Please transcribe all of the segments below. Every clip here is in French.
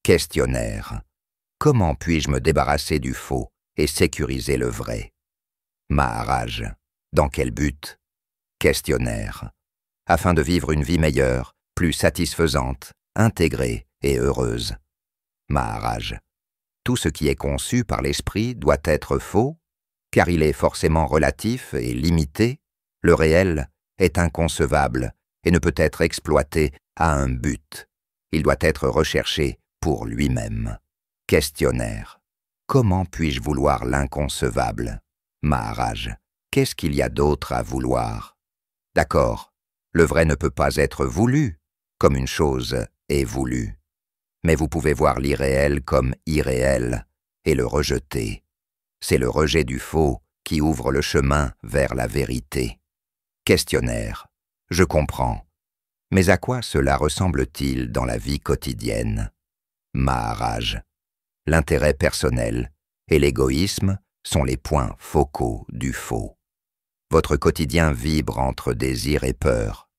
Questionnaire. Comment puis-je me débarrasser du faux et sécuriser le vrai? Maharaj. Dans quel but? Questionnaire. Afin de vivre une vie meilleure, plus satisfaisante, intégrée et heureuse. Maharaj. Tout ce qui est conçu par l'esprit doit être faux, car il est forcément relatif et limité. Le réel est inconcevable et ne peut être exploité à un but. Il doit être recherché pour lui-même. Questionnaire. Comment puis-je vouloir l'inconcevable? Maharaj. Qu'est-ce qu'il y a d'autre à vouloir? D'accord, le vrai ne peut pas être voulu, comme une chose est voulue. Mais vous pouvez voir l'irréel comme irréel et le rejeter. C'est le rejet du faux qui ouvre le chemin vers la vérité. Questionnaire. Je comprends. Mais à quoi cela ressemble-t-il dans la vie quotidienne? Maharaj. L'intérêt personnel et l'égoïsme sont les points focaux du faux. Votre quotidien vibre entre désir et peur.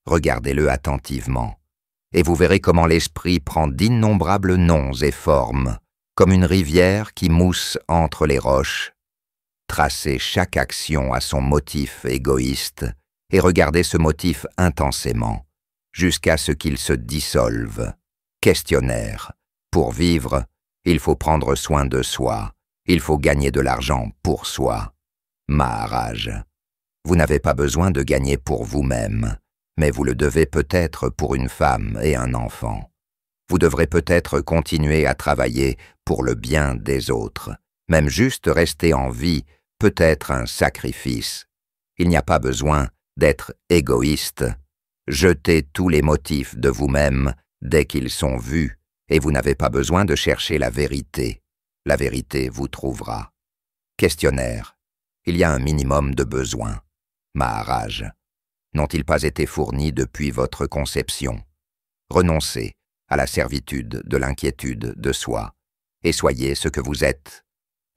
Regardez-le attentivement, et vous verrez comment l'esprit prend d'innombrables noms et formes, comme une rivière qui mousse entre les roches. Tracez chaque action à son motif égoïste, et regardez ce motif intensément, jusqu'à ce qu'il se dissolve. Questionnaire. Pour vivre, il faut prendre soin de soi, il faut gagner de l'argent pour soi. Maharaj. Vous n'avez pas besoin de gagner pour vous-même, mais vous le devez peut-être pour une femme et un enfant. Vous devrez peut-être continuer à travailler pour le bien des autres. Même juste rester en vie peut être un sacrifice. Il n'y a pas besoin d'être égoïste. Jetez tous les motifs de vous-même dès qu'ils sont vus, et vous n'avez pas besoin de chercher la vérité. La vérité vous trouvera. Questionnaire. Il y a un minimum de besoins. Maharaj. N'ont-ils pas été fournis depuis votre conception? Renoncez à la servitude de l'inquiétude de soi, et soyez ce que vous êtes.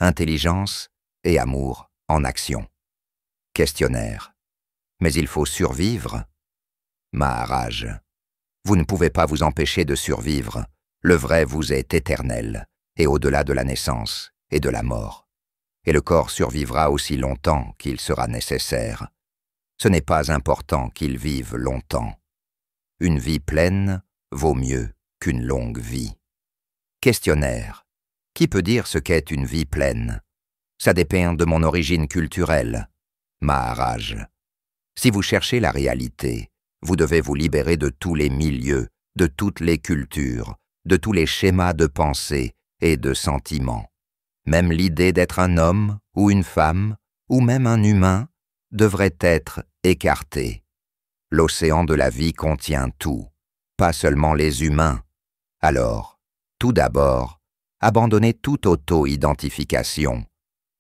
Intelligence et amour en action. Questionnaire. Mais il faut survivre? Maharaj. Vous ne pouvez pas vous empêcher de survivre. Le vrai vous est éternel, et au-delà de la naissance et de la mort. Et le corps survivra aussi longtemps qu'il sera nécessaire. Ce n'est pas important qu'il vive longtemps. Une vie pleine vaut mieux qu'une longue vie. Questionnaire. Qui peut dire ce qu'est une vie pleine? Ça dépend de mon origine culturelle. Maharaj. Si vous cherchez la réalité, vous devez vous libérer de tous les milieux, de toutes les cultures, de tous les schémas de pensée et de sentiments. Même l'idée d'être un homme ou une femme, ou même un humain, devrait être écartée. L'océan de la vie contient tout, pas seulement les humains. Alors, tout d'abord, abandonnez toute auto-identification.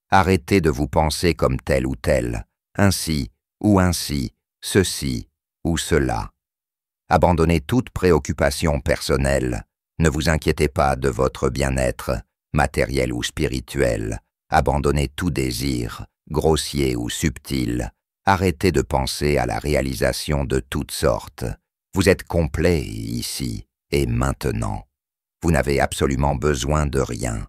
Arrêtez de vous penser comme tel ou tel, ainsi ou ainsi, ceci ou cela. Abandonnez toute préoccupation personnelle. Ne vous inquiétez pas de votre bien-être, matériel ou spirituel. Abandonnez tout désir, grossier ou subtil. Arrêtez de penser à la réalisation de toutes sortes. Vous êtes complet ici et maintenant. Vous n'avez absolument besoin de rien.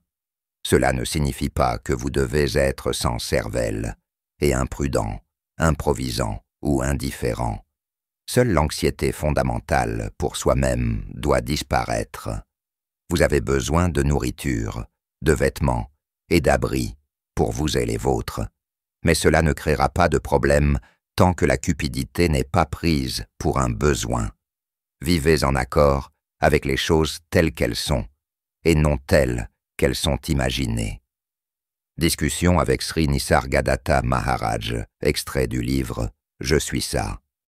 Cela ne signifie pas que vous devez être sans cervelle et imprudent, improvisant ou indifférent. Seule l'anxiété fondamentale pour soi-même doit disparaître. Vous avez besoin de nourriture, de vêtements et d'abris pour vous et les vôtres. Mais cela ne créera pas de problème tant que la cupidité n'est pas prise pour un besoin. Vivez en accord avec les choses telles qu'elles sont, et non telles qu'elles sont imaginées. Discussion avec Sri Nisargadatta Maharaj, extrait du livre « Je suis ça ».